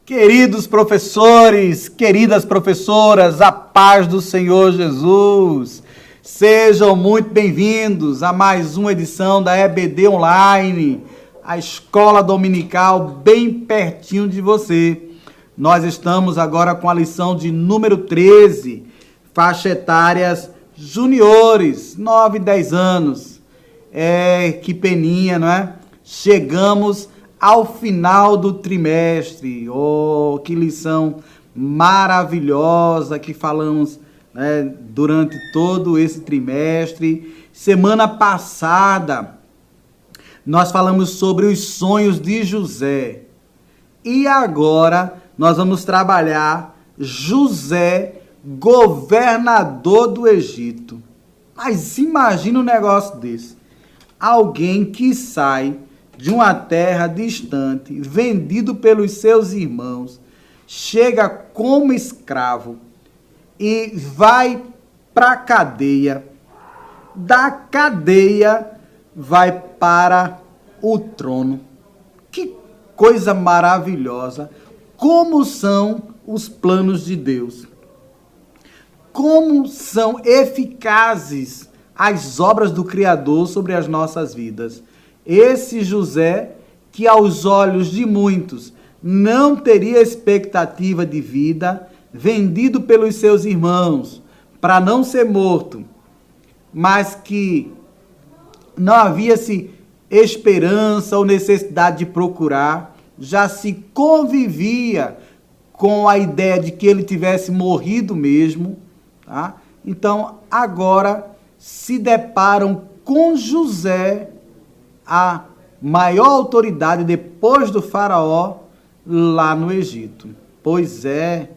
Queridos professores, queridas professoras, a paz do Senhor Jesus. Sejam muito bem-vindos a mais uma edição da EBD Online, a escola dominical bem pertinho de você. Nós estamos agora com a lição de número 13, faixa etárias juniores, 9 e 10 anos. Que peninha, não é? Chegamos ao final do trimestre. Oh, que lição maravilhosa que falamos, né, durante todo esse trimestre. Semana passada, nós falamos sobre os sonhos de José. E agora, nós vamos trabalhar José, governador do Egito. Mas imagina um negócio desse. Alguém que sai de uma terra distante, vendido pelos seus irmãos, chega como escravo e vai para a cadeia. Da cadeia vai para o trono. Que coisa maravilhosa! Como são os planos de Deus? Como são eficazes as obras do Criador sobre as nossas vidas? Esse José, que aos olhos de muitos não teria expectativa de vida, vendido pelos seus irmãos para não ser morto, mas que não havia-se esperança ou necessidade de procurar, já se convivia com a ideia de que ele tivesse morrido mesmo, tá? Então, agora se deparam com José, a maior autoridade depois do faraó lá no Egito. Pois é,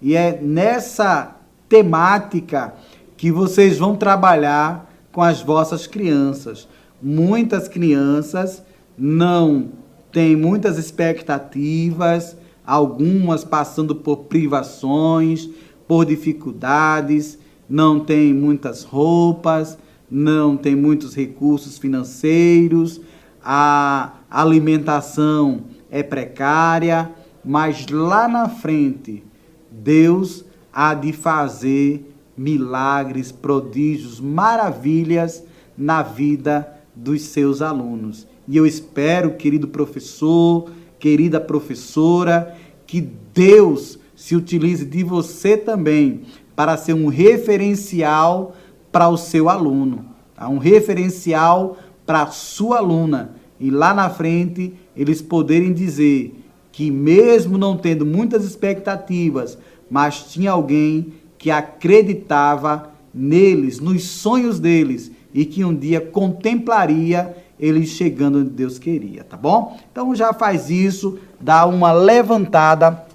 e é nessa temática que vocês vão trabalhar com as vossas crianças. Muitas crianças não têm muitas expectativas, algumas passando por privações, por dificuldades, não têm muitas roupas, não tem muitos recursos financeiros, a alimentação é precária, mas lá na frente, Deus há de fazer milagres, prodígios, maravilhas na vida dos seus alunos. E eu espero, querido professor, querida professora, que Deus se utilize de você também para ser um referencial para o seu aluno, tá? Um referencial para a sua aluna. E lá na frente, eles poderem dizer que mesmo não tendo muitas expectativas, mas tinha alguém que acreditava neles, nos sonhos deles, e que um dia contemplaria eles chegando onde Deus queria, tá bom? Então já faz isso, dá uma levantada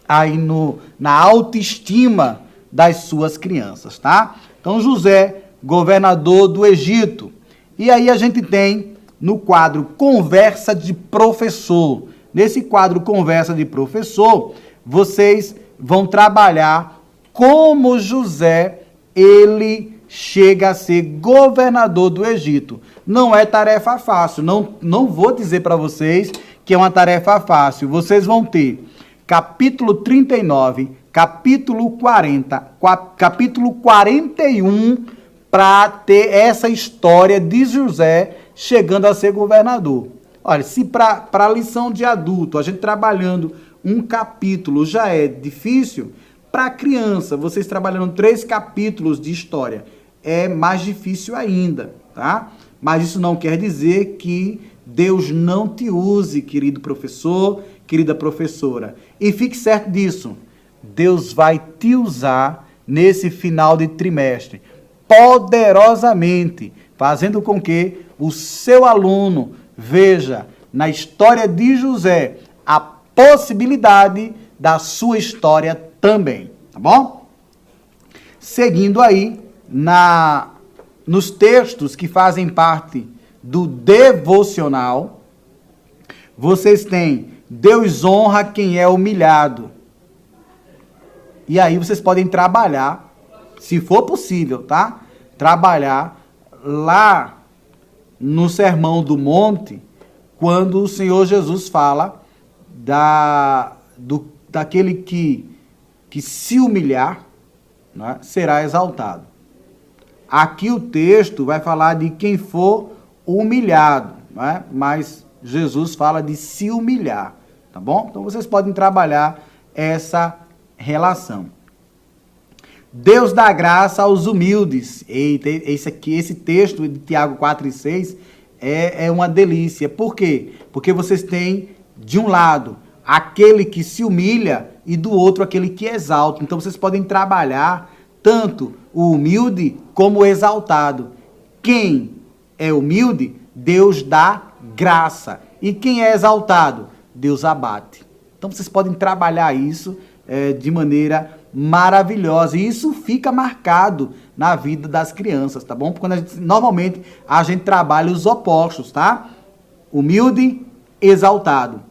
aí na autoestima das suas crianças, tá? Então, José, governador do Egito. E aí a gente tem no quadro Conversa de Professor. Nesse quadro Conversa de Professor, vocês vão trabalhar como José, ele chega a ser governador do Egito. Não é tarefa fácil, não vou dizer para vocês que é uma tarefa fácil. Vocês vão ter capítulo 39, capítulo 40, capítulo 41, para ter essa história de José chegando a ser governador. Olha, se para a lição de adulto, a gente trabalhando um capítulo já é difícil, para criança, vocês trabalhando 3 capítulos de história, é mais difícil ainda, tá? Mas isso não quer dizer que Deus não te use, querido professor, querida professora. E fique certo disso, Deus vai te usar nesse final de trimestre, poderosamente, fazendo com que o seu aluno veja na história de José a possibilidade da sua história também, tá bom? Seguindo aí nos textos que fazem parte do devocional, vocês têm Deus honra quem é humilhado. E aí vocês podem trabalhar, se for possível, tá? Trabalhar lá no Sermão do Monte, quando o Senhor Jesus fala daquele que se humilhar, né, será exaltado. Aqui o texto vai falar de quem for humilhado, né, mas Jesus fala de se humilhar, tá bom? Então vocês podem trabalhar essa relação. Deus dá graça aos humildes. Eita, esse texto de Tiago 4:6 é uma delícia. Por quê? Porque vocês têm, de um lado, aquele que se humilha e do outro, aquele que exalta. Então, vocês podem trabalhar tanto o humilde como o exaltado. Quem é humilde, Deus dá graça. E quem é exaltado, Deus abate. Então, vocês podem trabalhar isso de maneira maravilhosa. E isso fica marcado na vida das crianças, tá bom? Porque normalmente a gente trabalha os opostos, tá? Humilde, exaltado.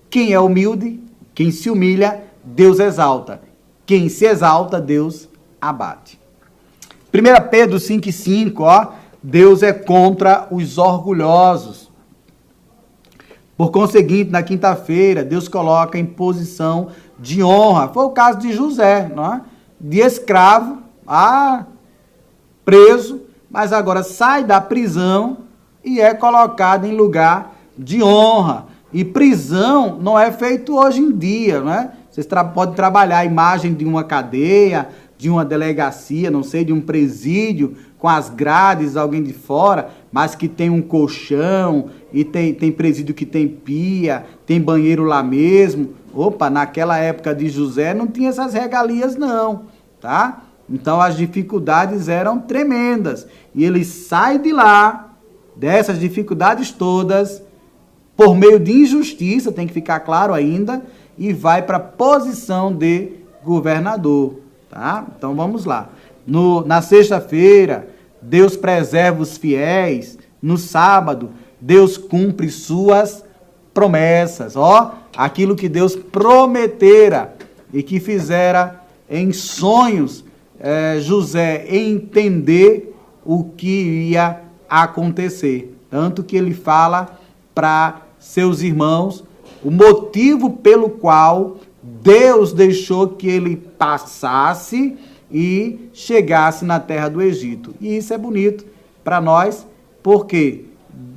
Quem é humilde, quem se humilha, Deus exalta. Quem se exalta, Deus abate. 1 Pedro 5:5, ó. Deus é contra os orgulhosos. Por conseguinte, na quinta-feira, Deus coloca em posição de honra. Foi o caso de José, não é? De escravo, preso, mas agora sai da prisão e é colocado em lugar de honra. E prisão não é feito hoje em dia, não é? Vocês podem trabalhar a imagem de uma cadeia, de uma delegacia, não sei, de um presídio, com as grades, alguém de fora, mas que tem um colchão, e tem presídio que tem pia, tem banheiro lá mesmo. Opa, naquela época de José não tinha essas regalias não, tá? Então as dificuldades eram tremendas. E ele sai de lá, dessas dificuldades todas, por meio de injustiça, tem que ficar claro ainda, e vai para a posição de governador, tá? Então vamos lá. Na sexta-feira, Deus preserva os fiéis. No sábado, Deus cumpre suas promessas. Ó, aquilo que Deus prometera e que fizera em sonhos José entender o que ia acontecer. Tanto que ele fala para seus irmãos o motivo pelo qual Deus deixou que ele passasse e chegasse na terra do Egito. E isso é bonito para nós, porque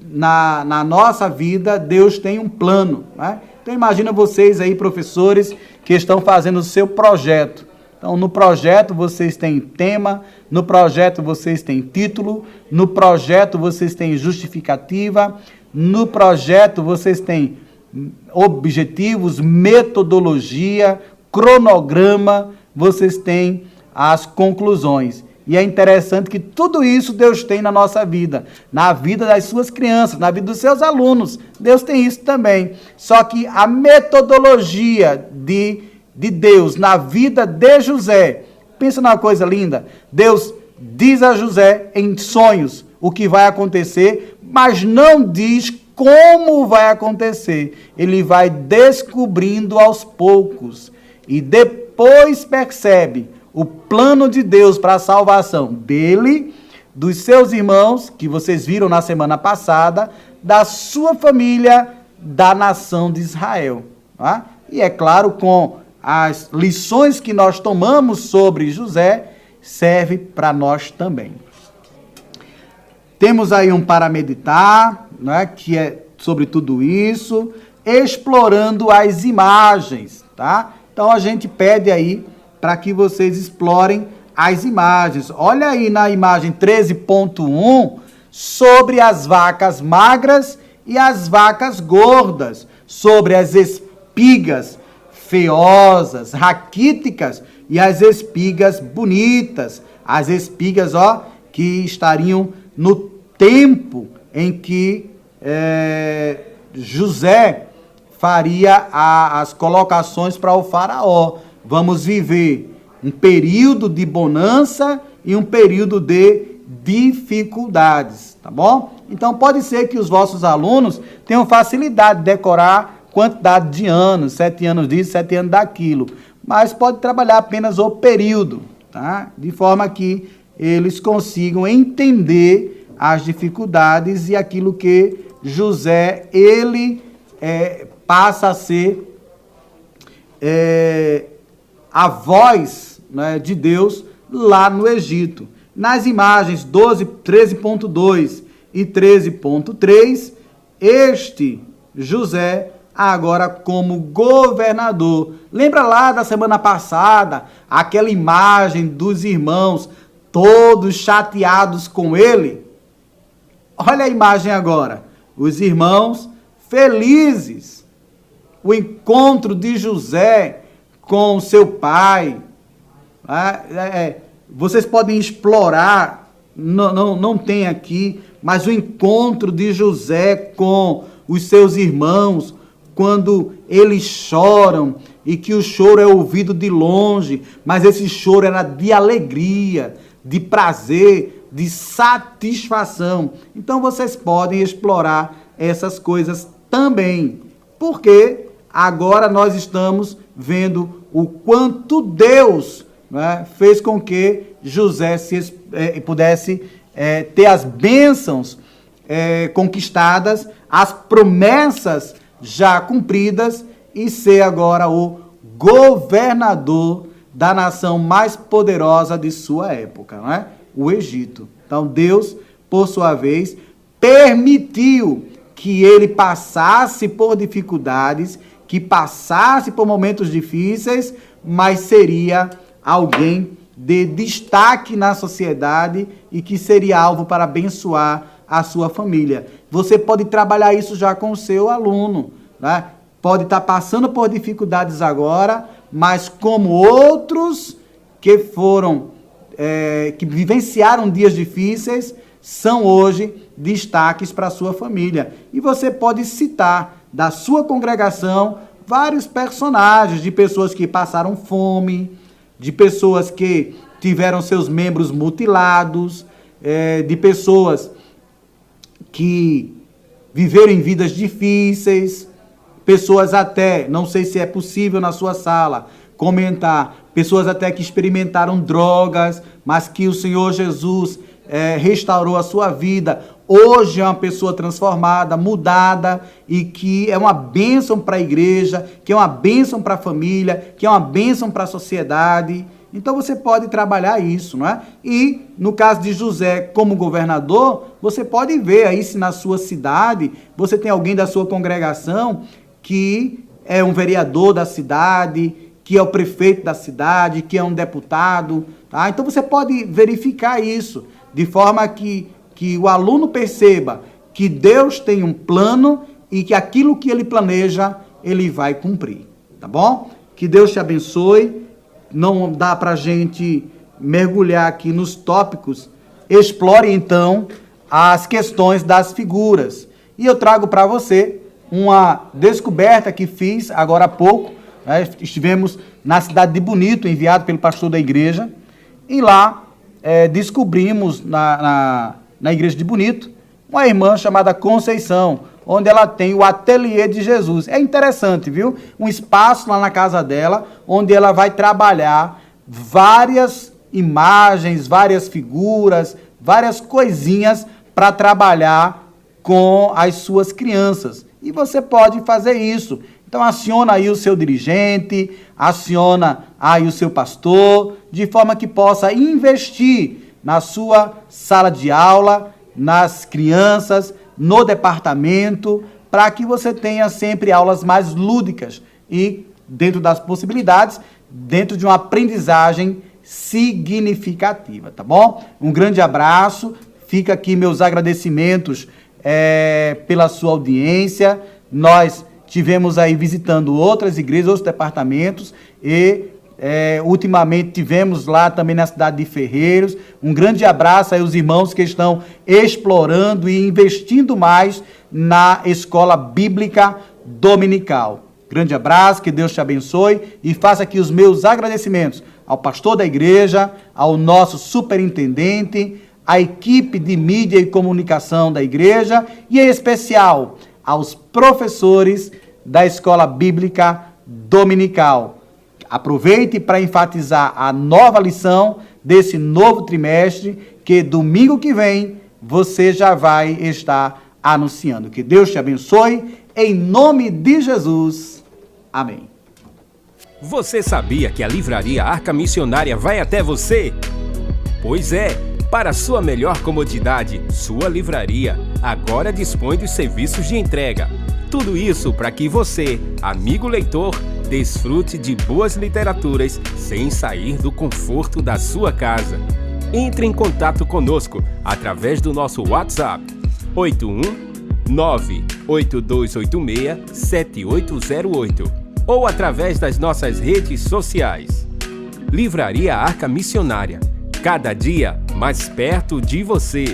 na nossa vida Deus tem um plano, né? Então imagina vocês aí, professores, que estão fazendo o seu projeto. Então no projeto vocês têm tema, no projeto vocês têm título, no projeto vocês têm justificativa, no projeto vocês têm objetivos, metodologia, cronograma, vocês têm as conclusões. E é interessante que tudo isso Deus tem na nossa vida, na vida das suas crianças, na vida dos seus alunos. Deus tem isso também. Só que a metodologia de Deus na vida de José, pensa numa coisa linda. Deus diz a José em sonhos o que vai acontecer, mas não diz como vai acontecer. Ele vai descobrindo aos poucos e depois percebe o plano de Deus para a salvação dele, dos seus irmãos, que vocês viram na semana passada, da sua família, da nação de Israel. Tá? E é claro, com as lições que nós tomamos sobre José, serve para nós também. Temos aí um para meditar, né, que é sobre tudo isso, explorando as imagens, tá? Então a gente pede aí para que vocês explorem as imagens. Olha aí na imagem 13.1 sobre as vacas magras e as vacas gordas, sobre as espigas feosas, raquíticas e as espigas bonitas, as espigas, ó, que estariam no tempo em que José faria as colocações para o faraó. Vamos viver um período de bonança e um período de dificuldades, tá bom? Então pode ser que os vossos alunos tenham facilidade de decorar quantidade de anos, 7 anos disso, 7 anos daquilo, mas pode trabalhar apenas o período, tá? De forma que eles consigam entender as dificuldades e aquilo que José, ele passa a ser a voz, né, de Deus lá no Egito. Nas imagens 13.2 e 13.3, este José agora como governador. Lembra lá da semana passada, aquela imagem dos irmãos todos chateados com ele? Olha a imagem agora. Os irmãos felizes. O encontro de José com seu pai. Vocês podem explorar, não tem aqui, mas o encontro de José com os seus irmãos, quando eles choram, e que o choro é ouvido de longe, mas esse choro era de alegria, de prazer, de satisfação. Então vocês podem explorar essas coisas também, porque agora nós estamos vendo o quanto Deus, né, fez com que José pudesse ter as bênçãos conquistadas, as promessas já cumpridas, e ser agora o governador da nação mais poderosa de sua época, não é? O Egito. Então Deus, por sua vez, permitiu que ele passasse por dificuldades, que passasse por momentos difíceis, mas seria alguém de destaque na sociedade e que seria alvo para abençoar a sua família. Você pode trabalhar isso já com o seu aluno, né? Pode estar passando por dificuldades agora, mas como outros que que vivenciaram dias difíceis, são hoje destaques para a sua família. E você pode citar da sua congregação vários personagens, de pessoas que passaram fome, de pessoas que tiveram seus membros mutilados, de pessoas que viveram em vidas difíceis, pessoas até, não sei se é possível na sua sala comentar, pessoas até que experimentaram drogas, mas que o Senhor Jesus restaurou a sua vida. Hoje é uma pessoa transformada, mudada, e que é uma bênção para a igreja, que é uma bênção para a família, que é uma bênção para a sociedade. Então você pode trabalhar isso, não é? E no caso de José como governador, você pode ver aí se na sua cidade você tem alguém da sua congregação que é um vereador da cidade, que é o prefeito da cidade, que é um deputado, tá? Então você pode verificar isso, de forma que o aluno perceba que Deus tem um plano e que aquilo que ele planeja, ele vai cumprir, tá bom? Que Deus te abençoe. Não dá para a gente mergulhar aqui nos tópicos. Explore então as questões das figuras. E eu trago para você uma descoberta que fiz agora há pouco, né? Estivemos na cidade de Bonito, enviado pelo pastor da igreja, e lá descobrimos na igreja de Bonito uma irmã chamada Conceição, onde ela tem o ateliê de Jesus. É interessante, viu? Um espaço lá na casa dela, onde ela vai trabalhar várias imagens, várias figuras, várias coisinhas para trabalhar com as suas crianças. E você pode fazer isso. Então aciona aí o seu dirigente, aciona aí o seu pastor, de forma que possa investir na sua sala de aula, nas crianças, no departamento, para que você tenha sempre aulas mais lúdicas e, dentro das possibilidades, dentro de uma aprendizagem significativa, tá bom? Um grande abraço, fica aqui meus agradecimentos pela sua audiência. Nós tivemos aí visitando outras igrejas, outros departamentos e ultimamente tivemos lá também na cidade de Ferreiros. Um grande abraço aí aos irmãos que estão explorando e investindo mais na escola bíblica dominical. Grande abraço, que Deus te abençoe e faça aqui os meus agradecimentos ao pastor da igreja, ao nosso superintendente, à equipe de mídia e comunicação da igreja e, em especial, aos professores da escola bíblica dominical. Aproveite para enfatizar a nova lição desse novo trimestre, que domingo que vem você já vai estar anunciando. Que Deus te abençoe, em nome de Jesus. Amém. Você sabia que a Livraria Arca Missionária vai até você? Pois é, para sua melhor comodidade, sua livraria agora dispõe dos serviços de entrega. Tudo isso para que você, amigo leitor, desfrute de boas literaturas sem sair do conforto da sua casa. Entre em contato conosco através do nosso WhatsApp 81982867808 ou através das nossas redes sociais. Livraria Arca Missionária, cada dia mais perto de você.